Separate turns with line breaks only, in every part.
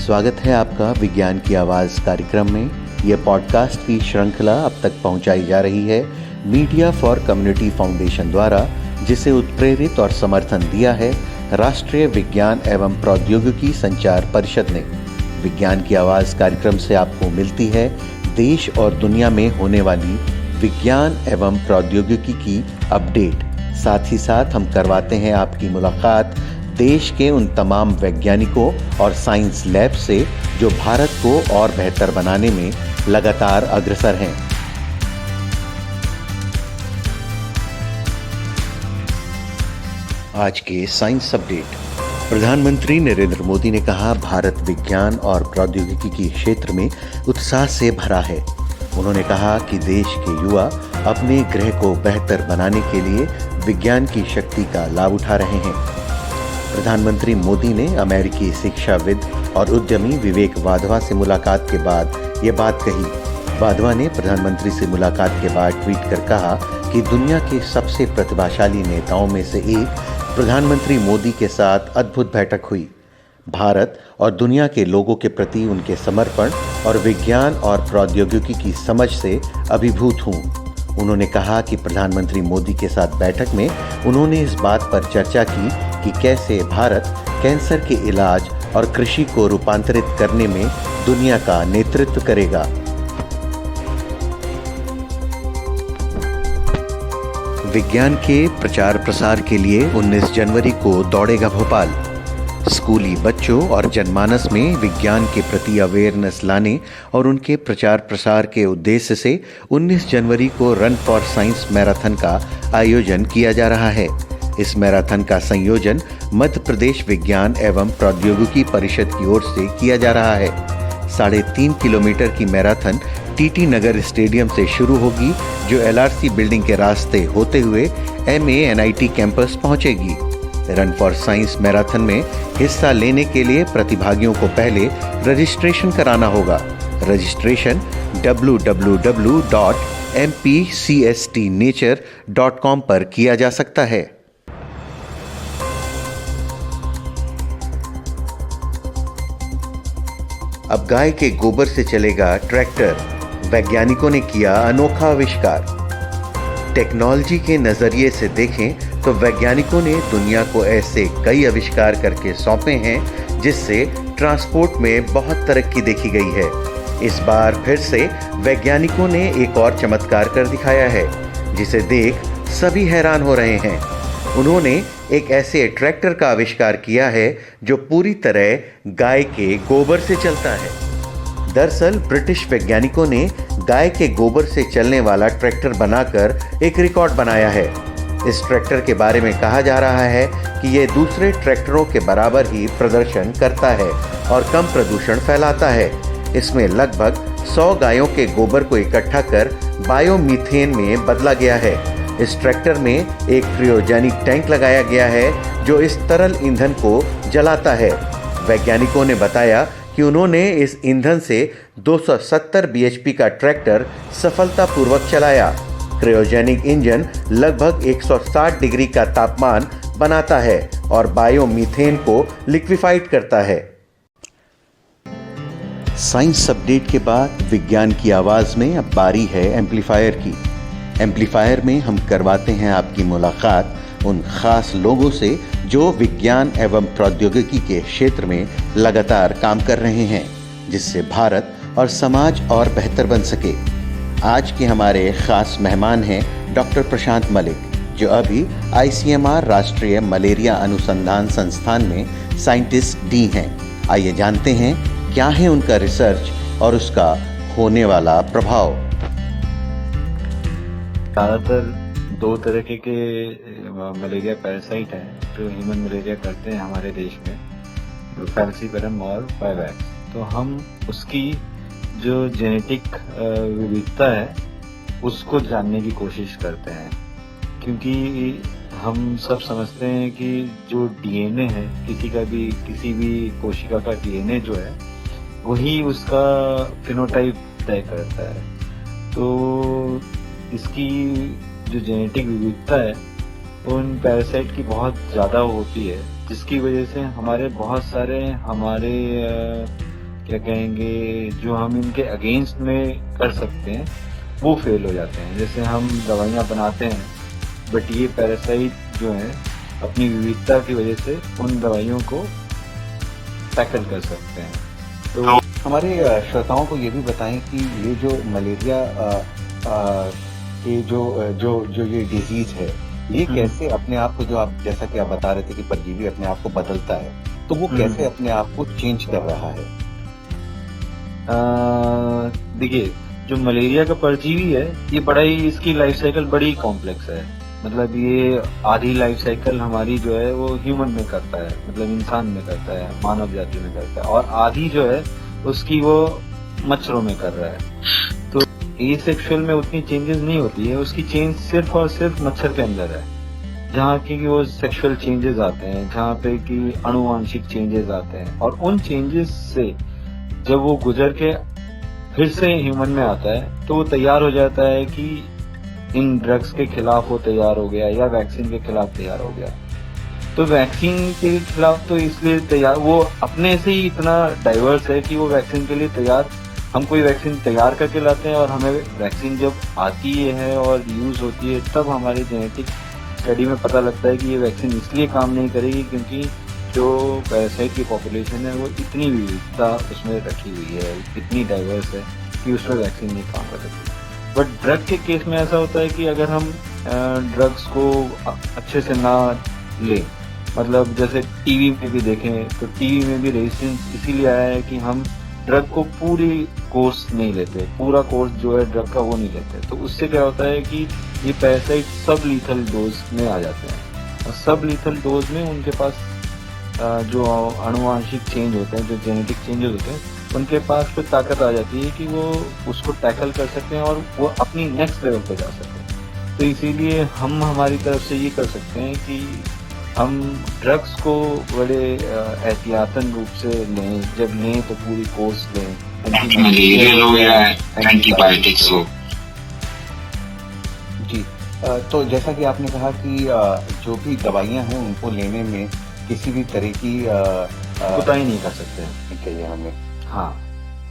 स्वागत है आपका विज्ञान की आवाज़ कार्यक्रम में। यह पॉडकास्ट की श्रृंखला अब तक पहुंचाई जा रही है मीडिया फॉर कम्युनिटी फाउंडेशन द्वारा, जिसे उत्प्रेरित और समर्थन दिया है राष्ट्रीय विज्ञान एवं प्रौद्योगिकी संचार परिषद ने। विज्ञान की आवाज़ कार्यक्रम से आपको मिलती है देश और दुनिया में होने वाली विज्ञान एवं प्रौद्योगिकी की अपडेट। साथ ही साथ हम करवाते हैं आपकी मुलाकात देश के उन तमाम वैज्ञानिकों और साइंस लैब से जो भारत को और बेहतर बनाने में लगातार अग्रसर हैं। आज के साइंस अपडेट। प्रधानमंत्री नरेंद्र मोदी ने कहा, भारत विज्ञान और प्रौद्योगिकी के क्षेत्र में उत्साह से भरा है। उन्होंने कहा कि देश के युवा अपने ग्रह को बेहतर बनाने के लिए विज्ञान की शक्ति का लाभ उठा रहे हैं। प्रधानमंत्री मोदी ने अमेरिकी शिक्षाविद और उद्यमी विवेक वाधवा से मुलाकात के बाद ये बात कही। वाधवा ने प्रधानमंत्री से मुलाकात के बाद ट्वीट कर कहा कि दुनिया के सबसे प्रतिभाशाली नेताओं में से एक प्रधानमंत्री मोदी के साथ अद्भुत बैठक हुई। भारत और दुनिया के लोगों के प्रति उनके समर्पण और विज्ञान और प्रौद्योगिकी की समझ से अभिभूत हूँ। उन्होंने कहा कि प्रधानमंत्री मोदी के साथ बैठक में उन्होंने इस बात पर चर्चा की कि कैसे भारत कैंसर के इलाज और कृषि को रूपांतरित करने में दुनिया का नेतृत्व करेगा। विज्ञान के प्रचार प्रसार के लिए 19 जनवरी को दौड़ेगा भोपाल। स्कूली बच्चों और जनमानस में विज्ञान के प्रति अवेयरनेस लाने और उनके प्रचार प्रसार के उद्देश्य से 19 जनवरी को रन फॉर साइंस मैराथन का आयोजन किया जा रहा है। इस मैराथन का संयोजन मध्य प्रदेश विज्ञान एवं प्रौद्योगिकी परिषद की ओर से किया जा रहा है। 3.5 किलोमीटर की मैराथन टीटी नगर स्टेडियम से शुरू होगी, जो एलआरसी बिल्डिंग के रास्ते होते हुए MANIT कैंपस पहुंचेगी। रन फॉर साइंस मैराथन में हिस्सा लेने के लिए प्रतिभागियों को पहले रजिस्ट्रेशन कराना होगा। रजिस्ट्रेशन www.mpcstnature.com पर किया जा सकता है। अब गाय के गोबर से चलेगा ट्रैक्टर। वैज्ञानिकों ने किया अनोखा आविष्कार। टेक्नोलॉजी के नजरिए से देखें तो वैज्ञानिकों ने दुनिया को ऐसे कई आविष्कार करके सौंपे हैं जिससे ट्रांसपोर्ट में बहुत तरक्की देखी गई है। इस बार फिर से वैज्ञानिकों ने एक और चमत्कार कर दिखाया है जिसे देख सभी हैरान हो रहे हैं। उन्होंने एक ऐसे ट्रैक्टर का आविष्कार किया है जो पूरी तरह गाय के गोबर से चलता है। दरअसल ब्रिटिश वैज्ञानिकों ने गाय के गोबर से चलने वाला ट्रैक्टर बनाकर एक रिकॉर्ड बनाया है। इस ट्रैक्टर के बारे में कहा जा रहा है कि यह दूसरे ट्रैक्टरों के बराबर ही प्रदर्शन करता है और कम प्रदूषण फैलाता है। इसमें लगभग 100 गायों के गोबर को इकट्ठा कर बायोमीथेन में बदला गया है। इस ट्रैक्टर में एक क्रियोजेनिक टैंक लगाया गया है जो इस तरल ईंधन को जलाता है। वैज्ञानिकों ने बताया कि उन्होंने इस ईंधन से 270 bhp का ट्रैक्टर सफलतापूर्वक चलाया। क्रियोजेनिक इंजन लगभग 160 डिग्री का तापमान बनाता है और बायोमीथेन को लिक्विफाइड करता है। साइंस अपडेट के बाद विज्ञान की आवाज में अब बारी है एम्पलीफायर की। एम्पलीफायर में हम करवाते हैं आपकी मुलाकात उन खास लोगों से जो विज्ञान एवं प्रौद्योगिकी के क्षेत्र में लगातार काम कर रहे हैं, जिससे भारत और समाज और बेहतर बन सके। आज के हमारे खास मेहमान हैं डॉक्टर प्रशांत मलिक, जो अभी ICMR राष्ट्रीय मलेरिया अनुसंधान संस्थान में साइंटिस्ट डी हैं। आइए जानते हैं क्या है उनका रिसर्च और उसका होने वाला प्रभाव।
ज़्यादातर 2 तरह के मलेरिया पैरासाइट हैं जो ह्यूमन मलेरिया करते हैं हमारे देश में, फैलसीपरम और वाइवैक्स। तो हम उसकी जो जेनेटिक विविधता है उसको जानने की कोशिश करते हैं, क्योंकि हम सब समझते हैं कि जो DNA है किसी भी कोशिका का DNA जो है वही उसका फिनोटाइप तय करता है। तो इसकी जो जेनेटिक विविधता है उन पैरासाइट की बहुत ज़्यादा होती है, जिसकी वजह से हमारे बहुत सारे क्या कहेंगे, जो हम इनके अगेंस्ट में कर सकते हैं वो फेल हो जाते हैं। जैसे हम दवाइयाँ बनाते हैं, बट ये पैरासाइट जो है अपनी विविधता की वजह से उन दवाइयों को टैकल कर सकते हैं। तो
हमारे श्रोताओं को ये भी बताएं कि ये जो मलेरिया के जो ये डिजीज है, ये कैसे अपने आप को, जो आप जैसा कि आप बता रहे थे कि परजीवी अपने आप को बदलता है, तो वो कैसे अपने आप को चेंज कर रहा है?
देखिए, जो मलेरिया का परजीवी है, ये बड़ा ही, इसकी लाइफ साइकिल बड़ी कॉम्प्लेक्स है। मतलब ये आधी लाइफ साइकिल हमारी जो है वो ह्यूमन में करता है, मतलब इंसान में करता है, मानव जाति में करता है, और आधी जो है उसकी वो मच्छरों में कर रहा है। तो ए सेक्सुअल में उतनी चेंजेस नहीं होती है, उसकी चेंज सिर्फ और सिर्फ मच्छर के अंदर है, जहाँ की वो सेक्सुअल चेंजेस आते हैं, जहाँ पे कि अनुवांशिक चेंजेस आते हैं, और उन चेंजेस से जब वो गुजर के फिर से ह्यूमन में आता है तो वो तैयार हो जाता है कि इन ड्रग्स के खिलाफ वो तैयार हो गया या वैक्सीन के खिलाफ तैयार हो गया। तो वैक्सीन के खिलाफ तो इसलिए तैयार, वो अपने से ही इतना डाइवर्स है कि वो वैक्सीन के लिए तैयार, हम कोई वैक्सीन तैयार करके लाते हैं और हमें वैक्सीन जब आती है और यूज होती है तब हमारे जेनेटिक स्टडी में पता लगता है कि ये वैक्सीन इसलिए काम नहीं करेगी क्योंकि जो पैरासाइट की पॉपुलेशन है वो इतनी विविधता उसमें रखी हुई है, इतनी डाइवर्स है कि उसमें वैक्सीन नहीं काम कर सकती। बट ड्रग के केस में ऐसा होता है कि अगर हम ड्रग्स को अच्छे से ना लें, मतलब जैसे टीवी में भी देखें तो टीवी में भी रेजिस्टेंस इसीलिए आया है कि हम ड्रग को पूरी कोर्स नहीं लेते, पूरा कोर्स जो है ड्रग का वो नहीं लेते। तो उससे क्या होता है कि ये पैरासाइट सब लीथल डोज में आ जाते हैं, और सब लीथल डोज में उनके पास जो अनुवांशिक चेंज होते हैं, जो जेनेटिक चेंजेस होते हैं, उनके पास कोई ताकत आ जाती है कि वो उसको टैकल कर सकते हैं और वो अपनी नेक्स्ट लेवल पे जा सकते हैं। तो इसीलिए हम हमारी तरफ से ये कर सकते हैं कि हम ड्रग्स को बड़े एहतियातन रूप से लें, जब लें तो पूरी कोर्स लें,
मलेरियल हो या एंटीबायोटिक्स हो।
जी, तो जैसा कि आपने कहा कि जो भी दवाइयां हैं उनको लेने में किसी भी तरह की
कोताही नहीं कर सकते हैं,
कहिए हमें।
हाँ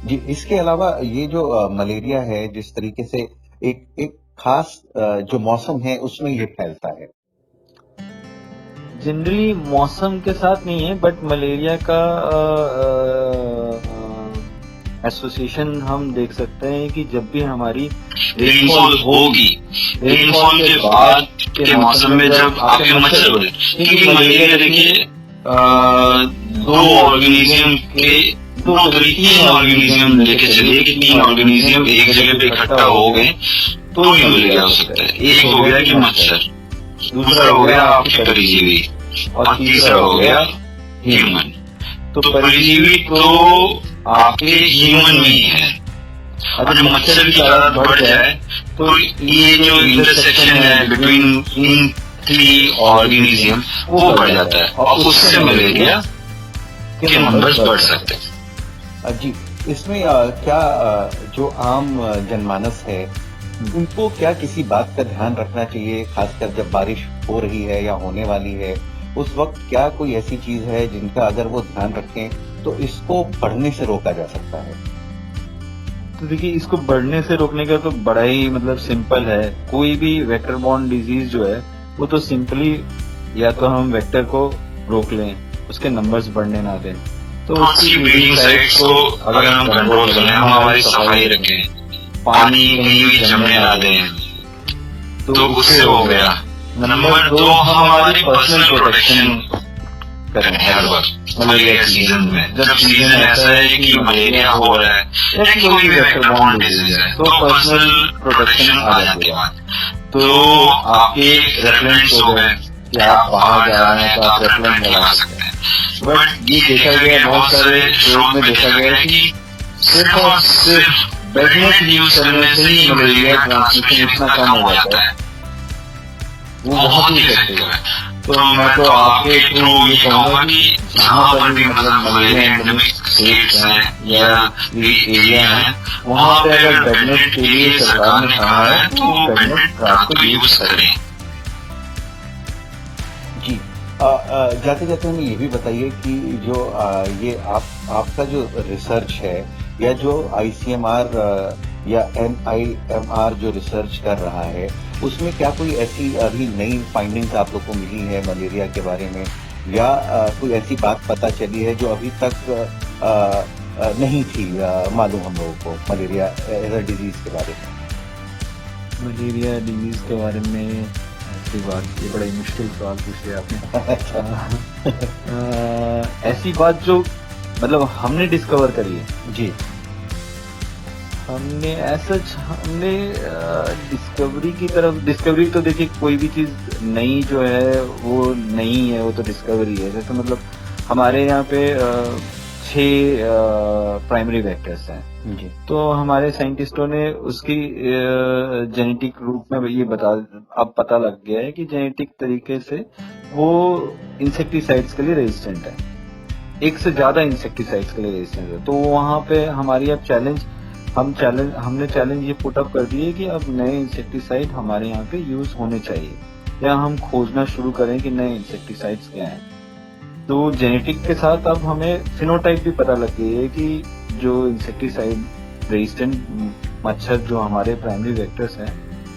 जी, इसके अलावा ये जो मलेरिया है, जिस तरीके से एक खास जो मौसम है उसमें ये फैलता है।
जनरली मौसम के साथ नहीं है, बट मलेरिया का एसोसिएशन हम देख सकते हैं कि जब भी हमारी
रेनफॉल होगी, रेनफॉल के बाद के मौसम में जब आपके मच्छर बढ़े, क्योंकि मलेरिया देखिए दो ऑर्गेनिज्म के दो तीन ऑर्गेनिज्म लेके चलिए कि तीन ऑर्गेनिज्म एक जगह पे इकट्ठा हो गए तो ही मलेरिया हो सकता है। एक हो गया कि मच्छर, दूसरा हो गया आपके परजीवी, और तीसरा हो गया ह्यूमन। तो परजीवी तो आपके ह्यूमन में ही है, अगर मच्छर की तादाद बढ़ जाए तो ये जो इंटरसेक्शन है बिटवीन इन थ्री ऑर्गेनिज्म वो बढ़ जाता है और उससे मलेरिया के नंबर्स बढ़ सकते हैं।
जी, इसमें क्या जो आम जनमानस है उनको क्या किसी बात का ध्यान रखना चाहिए, खासकर जब बारिश हो रही है या होने वाली है, उस वक्त क्या कोई ऐसी चीज है जिनका अगर वो ध्यान रखें तो इसको बढ़ने से रोका जा सकता है?
तो देखिए, इसको बढ़ने से रोकने का तो बड़ा ही मतलब सिंपल है। कोई भी वेक्टर बॉर्न डिजीज जो है वो तो सिंपली या तो हम वेक्टर को रोक लें, उसके नंबर्स बढ़ने ना दें, तो
उसकी ब्रीडिंग साइट्स को अगर हम कंट्रोल करें, हम हमारी सफाई रखें, पानी कहीं भी जमने ना दें, तो उससे हो गया। नंबर 2, हमारी पर्सनल प्रोटेक्शन करें हर वक्त मलेरिया सीजन में। जब सीजन ऐसा है कि मलेरिया हो रहा है या कोई भी वेक्टर बॉर्न डिजीज है तो पर्सनल प्रोटेक्शन आ जाती है बात। तो आपके रेफरेंस हो गए कि आप बाहर जा रहे हैं तो आप रेफरेंस लगा सकते हैं। बट ये देखा गया, बहुत सारे शोध में देखा गया है कि सिर्फ और सिर्फ बेडनेट यूज करने से ही मलेरिया ट्रांसमिशन इतना कम हो जाता है, वो बहुत ही इफेक्टिव है। तो मैं तो आपके थ्रू ये कहूंगा कि जहाँ पर भी मतलब मलेरिया एंडेमिक स्टेट्स हैं या एरिया है, वहाँ पे अगर बेडनेट के लिए सरकार ने कहा है तो बेडनेट रात को यूज करें।
जी, जाते जाते हमें ये भी बताइए कि जो ये आपका जो रिसर्च है या जो ICMR या NIMR जो रिसर्च कर रहा है, उसमें क्या कोई ऐसी अभी नई फाइंडिंग्स आप लोग को मिली है मलेरिया के बारे में, या कोई ऐसी बात पता चली है जो अभी तक नहीं थी मालूम हम लोगों को मलेरिया एज अ डिजीज के बारे में?
मलेरिया डिजीज के बारे में ऐसी बात, ये बड़ा ही मुश्किल सवाल पूछे आपने। ऐसी बात जो मतलब हमने डिस्कवर करी है
जी,
हमने डिस्कवरी तो देखिए, कोई भी चीज नई जो है वो नई है, वो तो डिस्कवरी है। जैसे मतलब हमारे यहाँ पे 6 प्राइमरी वेक्टर्स हैं
जी,
तो हमारे साइंटिस्टों ने उसकी जेनेटिक रूप में ये अब पता लग गया है कि जेनेटिक तरीके से वो इंसेक्टिसाइड्स के लिए रेजिस्टेंट है, एक से ज्यादा इंसेक्टिसाइड्स के लिए रेजिस्टेंट है। तो वहां पे हमारी अब हमने चैलेंज ये पुट अप कर दिए कि अब नए इंसेक्टिसाइड हमारे यहाँ पे यूज होने चाहिए, या हम खोजना शुरू करें कि नए इंसेक्टिसाइड्स क्या हैं। तो जेनेटिक के साथ अब हमें फिनोटाइप भी पता लग गई है कि जो इंसेक्टिसाइड रेजिस्टेंट मच्छर जो हमारे प्राइमरी वेक्टर्स हैं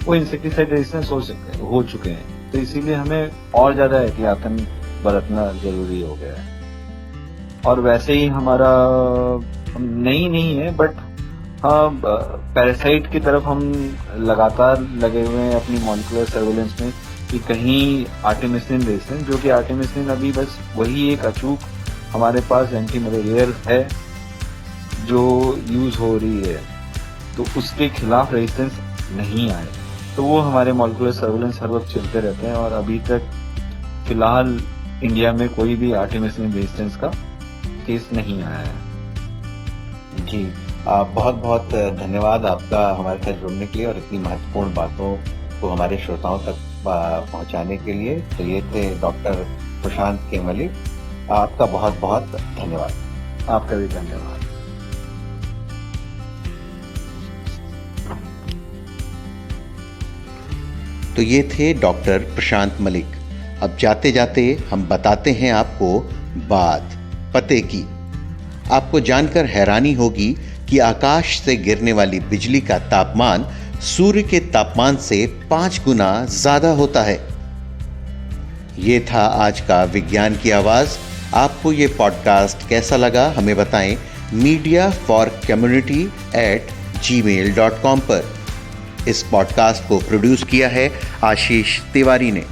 वो इंसेक्टिसाइड रेजिस्टेंस हो चुके हैं। तो इसीलिए हमें और ज्यादा एहतियातन बरतना जरूरी हो गया है। और वैसे ही हमारा नहीं है, बट हाँ, पैरासाइट की तरफ हम लगातार लगे हुए हैं अपनी मॉलिक्यूलर सर्वेलेंस में कि कहीं आर्टेमिसिनिन रेजिस्टेंस, जो कि आर्टेमिसिनिन अभी बस वही एक अचूक हमारे पास एंटी मलेरियल है जो यूज हो रही है, तो उसके खिलाफ रेजिस्टेंस नहीं आए। तो वो हमारे मॉलिक्यूलर सर्वेलेंस हर वक्त चलते रहते हैं, और अभी तक फिलहाल इंडिया में कोई भी आर्टेमिसिनिन रेजिस्टेंस का केस नहीं आया है।
जी, बहुत बहुत धन्यवाद आपका हमारे साथ जुड़ने के लिए और इतनी महत्वपूर्ण बातों को हमारे श्रोताओं तक पहुंचाने के लिए। तो ये थे डॉक्टर प्रशांत के मलिक, आपका बहुत बहुत धन्यवाद।
आपका भी धन्यवाद।
तो ये थे डॉक्टर प्रशांत मलिक। अब जाते जाते हम बताते हैं आपको बात पते की। आपको जानकर हैरानी होगी कि आकाश से गिरने वाली बिजली का तापमान सूर्य के तापमान से 5 गुना ज्यादा होता है। ये था आज का विज्ञान की आवाज। आपको ये पॉडकास्ट कैसा लगा हमें बताएं mediaforcommunity@gmail.com पर। इस पॉडकास्ट को प्रोड्यूस किया है आशीष तिवारी ने।